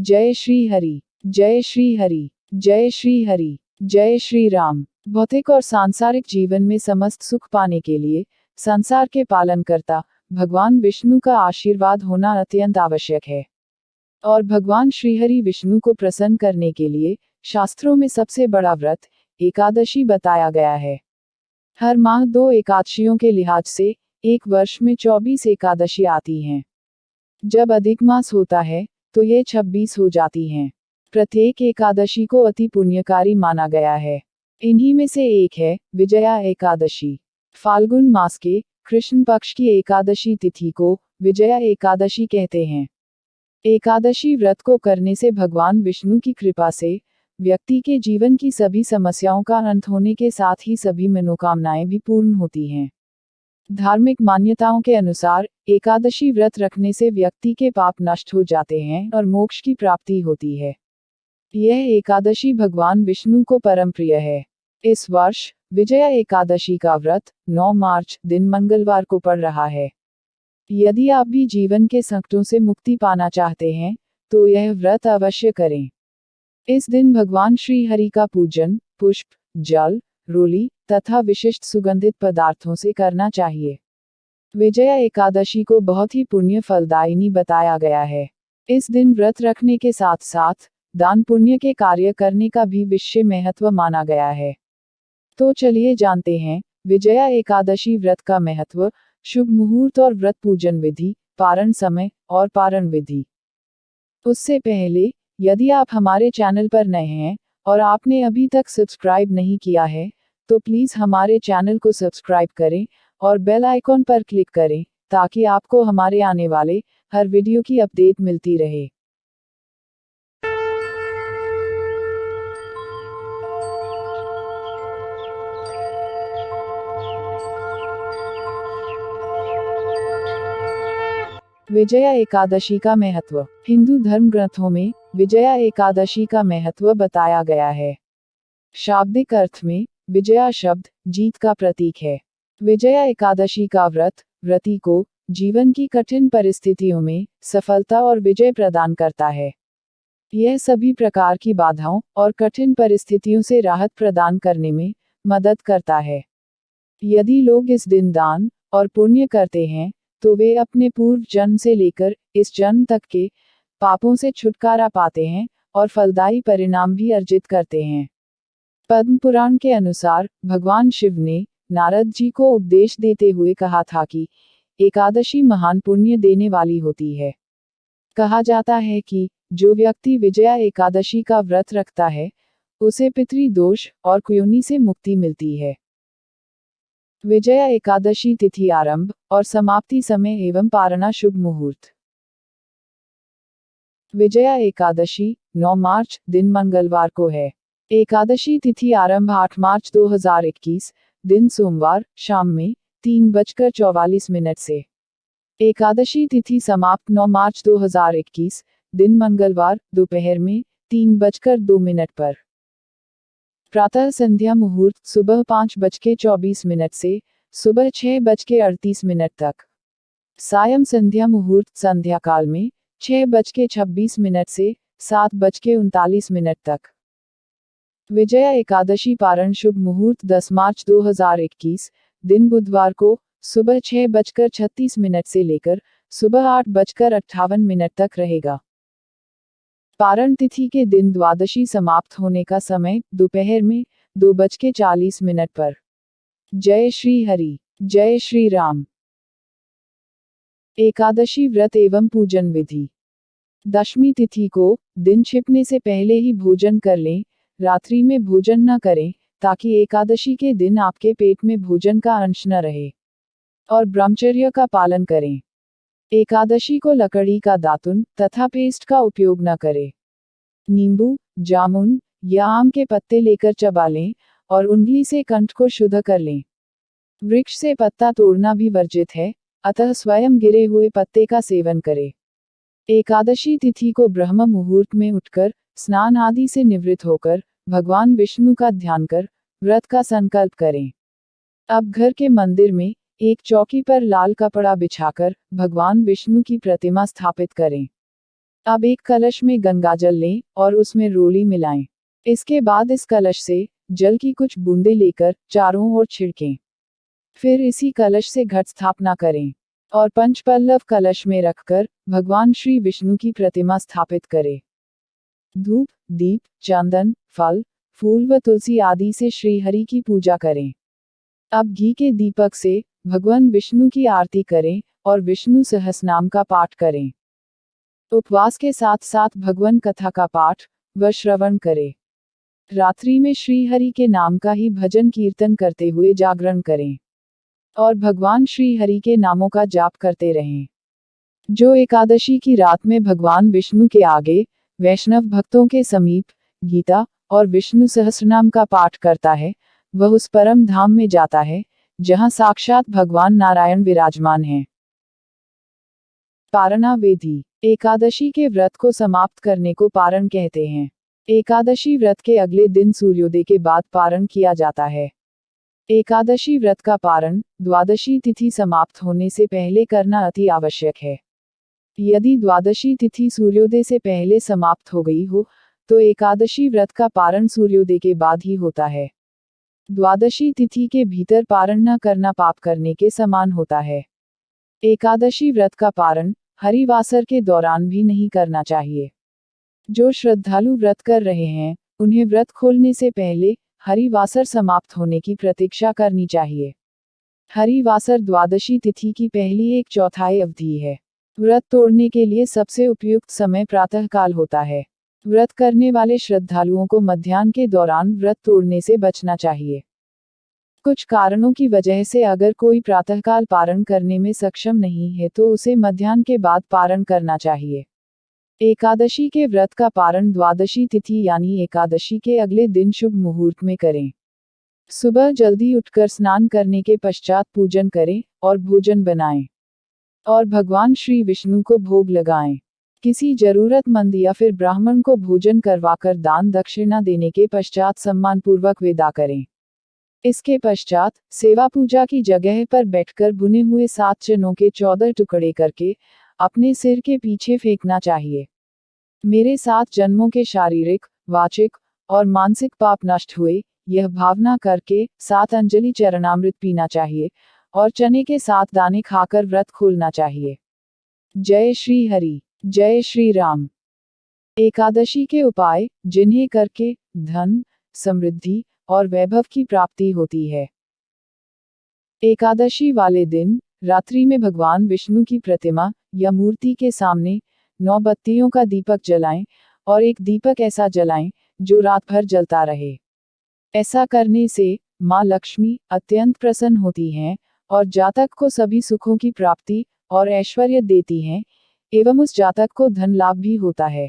जय श्री हरि, जय श्री हरि, जय श्री हरि, जय श्री राम। भौतिक और सांसारिक जीवन में समस्त सुख पाने के लिए संसार के पालनकर्ता भगवान विष्णु का आशीर्वाद होना अत्यंत आवश्यक है। और भगवान श्रीहरि विष्णु को प्रसन्न करने के लिए शास्त्रों में सबसे बड़ा व्रत एकादशी बताया गया है। हर माह 2 एकादशियों के लिहाज से एक वर्ष में 24 एकादशी आती हैं। जब अधिक मास होता है तो ये 26 हो जाती हैं। प्रत्येक एकादशी को अति पुण्यकारी माना गया है। इन्हीं में से एक है विजया एकादशी। फाल्गुन मास के कृष्ण पक्ष की एकादशी तिथि को विजया एकादशी कहते हैं। एकादशी व्रत को करने से भगवान विष्णु की कृपा से व्यक्ति के जीवन की सभी समस्याओं का अंत होने के साथ ही सभी मनोकामनाएं भी पूर्ण होती हैं। धार्मिक मान्यताओं के अनुसार एकादशी व्रत रखने से व्यक्ति के पाप नष्ट हो जाते हैं और मोक्ष की प्राप्ति होती है। यह एकादशी भगवान विष्णु को परम प्रिय है। इस वर्ष विजया एकादशी का व्रत 9 मार्च दिन मंगलवार को पड़ रहा है। यदि आप भी जीवन के संकटों से मुक्ति पाना चाहते हैं तो यह व्रत अवश्य करें। इस दिन भगवान श्री हरि का पूजन पुष्प, जल, रोली तथा विशिष्ट सुगंधित पदार्थों से करना चाहिए। विजया एकादशी को बहुत ही पुण्य फलदायिनी बताया गया है। इस दिन व्रत रखने के साथ साथ दान पुण्य के कार्य करने का भी विशेष महत्व माना गया है। तो चलिए जानते हैं विजया एकादशी व्रत का महत्व, शुभ मुहूर्त और व्रत पूजन विधि, पारण समय और पारण विधि। उससे पहले यदि आप हमारे चैनल पर नए हैं और आपने अभी तक सब्सक्राइब नहीं किया है तो प्लीज़ हमारे चैनल को सब्सक्राइब करें और बेल आइकॉन पर क्लिक करें ताकि आपको हमारे आने वाले हर वीडियो की अपडेट मिलती रहे। विजया एकादशी का महत्व। हिंदू धर्म ग्रंथों में विजया एकादशी का महत्व बताया गया है। शाब्दिक अर्थ में विजया शब्द जीत का प्रतीक है। विजया एकादशी का व्रती को जीवन की कठिन परिस्थितियों में सफलता और विजय प्रदान करता है। यह सभी प्रकार की बाधाओं और कठिन परिस्थितियों से राहत प्रदान करने में मदद करता है। यदि लोग इस दिन दान और पुण्य करते हैं तो वे अपने पूर्व जन्म से लेकर इस जन्म तक के पापों से छुटकारा पाते हैं और फलदायी परिणाम भी अर्जित करते हैं। पद्म पुराण के अनुसार भगवान शिव ने नारद जी को उपदेश देते हुए कहा था कि एकादशी महान पुण्य देने वाली होती है। कहा जाता है कि जो व्यक्ति विजया एकादशी का व्रत रखता है उसे पितृदोष और कुयोनि से मुक्ति मिलती है। विजया एकादशी तिथि आरंभ और समाप्ति समय एवं पारणा शुभ मुहूर्त। विजया एकादशी 9 मार्च दिन मंगलवार को है। एकादशी तिथि आरंभ 8 मार्च 2021 दिन सोमवार शाम में 3:44 से। एकादशी तिथि समाप्त 9 मार्च 2021 दिन मंगलवार दोपहर में 3:02 पर। प्रातः संध्या मुहूर्त सुबह 5:24 से सुबह 6:38 तक। सायं संध्या मुहूर्त संध्या काल में 6:26 से 7:39 तक। विजया एकादशी पारण शुभ मुहूर्त 10 मार्च 2021 दिन बुधवार को सुबह 6:36 से लेकर सुबह 8:58 तक रहेगा। पारण तिथि के दिन द्वादशी समाप्त होने का समय दोपहर में 2:40 पर। जय श्री हरि, जय श्री राम। एकादशी व्रत एवं पूजन विधि। दशमी तिथि को दिन छिपने से पहले ही भोजन कर लें, रात्रि में भोजन न करें ताकि एकादशी के दिन आपके पेट में भोजन का अंश न रहे। और ब्रह्मचर्य का पालन करें। एकादशी को लकड़ी का दातुन तथा पेस्ट का उपयोग न करें। नींबू, जामुन या आम के पत्ते लेकर चबा लें और उंगली से कंठ को शुद्ध कर लें। वृक्ष से पत्ता तोड़ना भी वर्जित है, अतः स्वयं गिरे हुए पत्ते का सेवन करें। एकादशी तिथि को ब्रह्म मुहूर्त में उठकर स्नान आदि से निवृत्त होकर भगवान विष्णु का ध्यान कर व्रत का संकल्प करें। अब घर के मंदिर में एक चौकी पर लाल कपड़ा बिछाकर भगवान विष्णु की प्रतिमा स्थापित करें। अब एक कलश में गंगाजल लें और उसमें रोली मिलाएं। इसके बाद इस कलश से जल की कुछ बूंदें लेकर चारों ओर छिड़कें। फिर इसी कलश से घट स्थापना करें और पंचपल्लव कलश में रखकर भगवान श्री विष्णु की प्रतिमा स्थापित करें। धूप, दीप, चंदन, फल, फूल व तुलसी आदि से श्रीहरि की पूजा करें। अब घी के दीपक से भगवान विष्णु की आरती करें और विष्णु सहस्रनाम का पाठ करें। उपवास के साथ साथ भगवान कथा का पाठ व श्रवण करें। रात्रि में श्रीहरि के नाम का ही भजन कीर्तन करते हुए जागरण करें और भगवान श्रीहरि के नामों का जाप करते रहें। जो एकादशी की रात में भगवान विष्णु के आगे वैष्णव भक्तों के समीप गीता और विष्णु सहस्रनाम का पाठ करता है, वह उस परम धाम में जाता है जहां साक्षात भगवान नारायण विराजमान हैं। पारणा विधि। एकादशी के व्रत को समाप्त करने को पारण कहते हैं। एकादशी व्रत के अगले दिन सूर्योदय के बाद पारण किया जाता है। एकादशी व्रत का पारण द्वादशी तिथि समाप्त होने से पहले करना अति आवश्यक है। यदि द्वादशी तिथि सूर्योदय से पहले समाप्त हो गई हो तो एकादशी व्रत का पारण सूर्योदय के बाद ही होता है। द्वादशी तिथि के भीतर पारण न करना पाप करने के समान होता है। एकादशी व्रत का पारण हरिवासर के दौरान भी नहीं करना चाहिए। जो श्रद्धालु व्रत कर रहे हैं उन्हें व्रत खोलने से पहले हरिवासर समाप्त होने की प्रतीक्षा करनी चाहिए। हरिवासर द्वादशी तिथि की पहली 1/4 अवधि है। व्रत तोड़ने के लिए सबसे उपयुक्त समय प्रातःकाल होता है। व्रत करने वाले श्रद्धालुओं को मध्याह्न के दौरान व्रत तोड़ने से बचना चाहिए। कुछ कारणों की वजह से अगर कोई प्रातःकाल पारण करने में सक्षम नहीं है तो उसे मध्याह्न के बाद पारण करना चाहिए। एकादशी के व्रत का पारण द्वादशी तिथि यानी एकादशी के अगले दिन शुभ मुहूर्त में करें। सुबह जल्दी उठकर स्नान करने के पश्चात पूजन करें और भोजन बनाएं और भगवान श्री विष्णु को भोग लगाएं। किसी जरूरतमंद या फिर ब्राह्मण को भोजन करवाकर दान दक्षिणा देने के पश्चात सम्मानपूर्वक विदा करें। इसके पश्चात सेवा पूजा की जगह पर बैठकर भुने हुए 7 चनों के 14 टुकड़े करके अपने सिर के पीछे फेंकना चाहिए। मेरे 7 जन्मों के शारीरिक, वाचिक और मानसिक पाप नष्ट हुए, यह भावना करके 7 अंजलि चरणामृत पीना चाहिए और चने के 7 दाने खाकर व्रत खोलना चाहिए। जय श्री हरि, जय श्री राम। एकादशी के उपाय जिन्हें करके धन, समृद्धि और वैभव की प्राप्ति होती है। एकादशी वाले दिन रात्रि में भगवान विष्णु की प्रतिमा या मूर्ति के सामने 9 बत्तियों का दीपक जलाएं और एक दीपक ऐसा जलाएं जो रात भर जलता रहे। ऐसा करने से माँ लक्ष्मी अत्यंत प्रसन्न होती हैं और जातक को सभी सुखों की प्राप्ति और ऐश्वर्य देती हैं एवं उस जातक को धन लाभ भी होता है।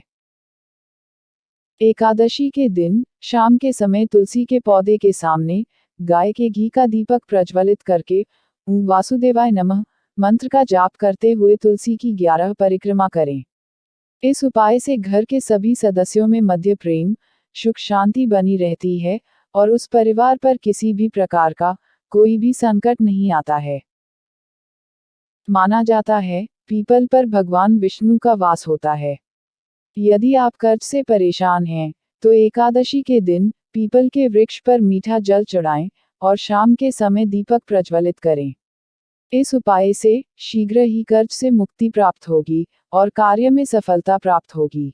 एकादशी के दिन शाम के समय तुलसी के पौधे के सामने गाय के घी का दीपक प्रज्वलित करके ओम वासुदेवाय नमः मंत्र का जाप करते हुए तुलसी की 11 परिक्रमा करें। इस उपाय से घर के सभी सदस्यों में मध्य प्रेम, सुख शांति बनी रहती है और उस परिवार पर किसी भी प्रकार का कोई भी संकट नहीं आता है। माना जाता है पीपल पर भगवान विष्णु का वास होता है। यदि आप कर्ज से परेशान हैं तो एकादशी के दिन पीपल के वृक्ष पर मीठा जल चढ़ाएं और शाम के समय दीपक प्रज्वलित करें। इस उपाय से शीघ्र ही कर्ज से मुक्ति प्राप्त होगी और कार्य में सफलता प्राप्त होगी।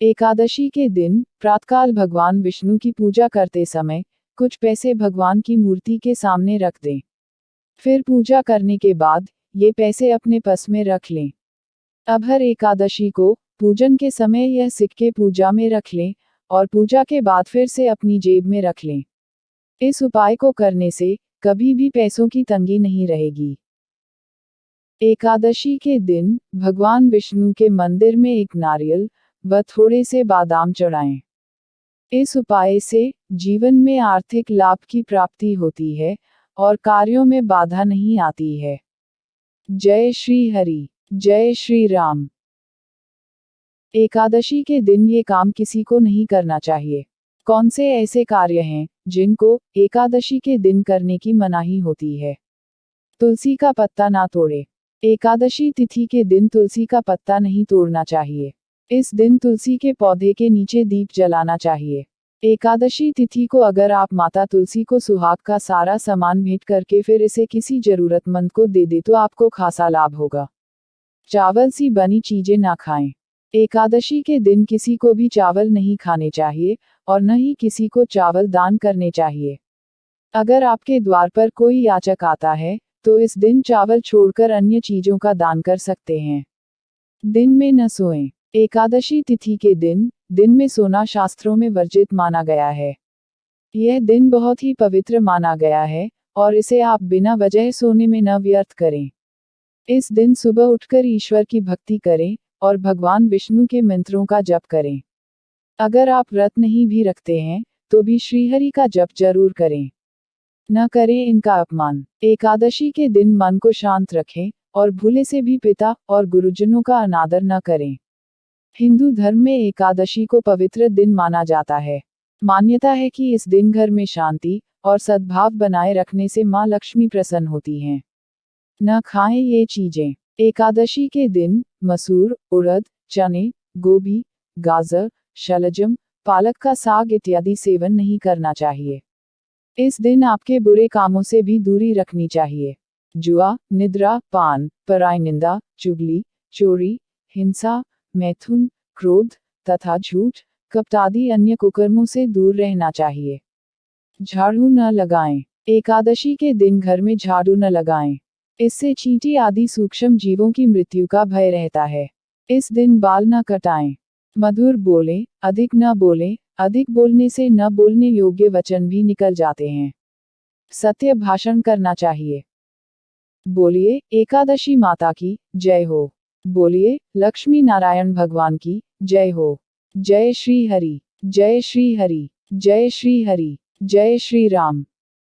एकादशी के दिन प्रातःकाल भगवान विष्णु की पूजा करते समय कुछ पैसे भगवान की मूर्ति के सामने रख दें। फिर पूजा करने के बाद ये पैसे अपने पर्स में रख लें। अब हर एकादशी को पूजन के समय यह सिक्के पूजा में रख लें और पूजा के बाद फिर से अपनी जेब में रख लें। इस उपाय को करने से कभी भी पैसों की तंगी नहीं रहेगी। एकादशी के दिन भगवान विष्णु के मंदिर में एक नारियल व थोड़े से बादाम चढ़ाएं। इस उपाय से जीवन में आर्थिक लाभ की प्राप्ति होती है और कार्यों में बाधा नहीं आती है। जय श्री हरि, जय श्री राम। एकादशी के दिन ये काम किसी को नहीं करना चाहिए। कौन से ऐसे कार्य हैं जिनको एकादशी के दिन करने की मनाही होती है? तुलसी का पत्ता ना तोड़े, एकादशी तिथि के दिन तुलसी का पत्ता नहीं तोड़ना चाहिए। इस दिन तुलसी के पौधे के नीचे दीप जलाना चाहिए। एकादशी तिथि को अगर आप माता तुलसी को सुहाग का सारा सामान भेंट करके फिर इसे किसी जरूरतमंद को दे दे तो आपको खासा लाभ होगा। चावल सी बनी चीजें ना खाएं। एकादशी के दिन किसी को भी चावल नहीं खाने चाहिए और न ही किसी को चावल दान करने चाहिए। अगर आपके द्वार पर कोई याचक आता है तो इस दिन चावल छोड़कर अन्य चीजों का दान कर सकते हैं। दिन में न सोएं। एकादशी तिथि के दिन में सोना शास्त्रों में वर्जित माना गया है। यह दिन बहुत ही पवित्र माना गया है और इसे आप बिना वजह सोने में न व्यर्थ करें। इस दिन सुबह उठकर ईश्वर की भक्ति करें और भगवान विष्णु के मंत्रों का जप करें। अगर आप व्रत नहीं भी रखते हैं तो भी श्रीहरि का जप जरूर करें। न करें इनका अपमान। एकादशी के दिन मन को शांत रखें और भूले से भी पिता और गुरुजनों का अनादर न करें। हिंदू धर्म में एकादशी को पवित्र दिन माना जाता है। मान्यता है कि इस दिन घर में शांति और सद्भाव बनाए रखने से मां लक्ष्मी प्रसन्न होती हैं। न खाएं ये चीजें। एकादशी के दिन मसूर, उड़द, चने, गोभी, गाजर, शलजम, पालक का साग इत्यादि सेवन नहीं करना चाहिए। इस दिन आपके बुरे कामों से भी दूरी रखनी चाहिए। जुआ, निद्रा, पान, पराई निंदा, चुगली, चोरी, हिंसा, मैथुन, क्रोध तथा झूठ, कपट आदि अन्य कुकर्मों से दूर रहना चाहिए। झाड़ू न लगाएं। एकादशी के दिन घर में झाड़ू न लगाएं। इससे चींटी आदि सूक्ष्म जीवों की मृत्यु का भय रहता है। इस दिन बाल न कटाएं। मधुर बोलें, अधिक न बोलें। अधिक बोलने से न बोलने योग्य वचन भी निकल जाते हैं। सत्य भाषण करना चाहिए। बोलिए एकादशी माता की जय हो। बोलिए लक्ष्मी नारायण भगवान की जय हो। जय श्री हरि। जय श्री हरि। जय श्री हरि। जय श्री राम।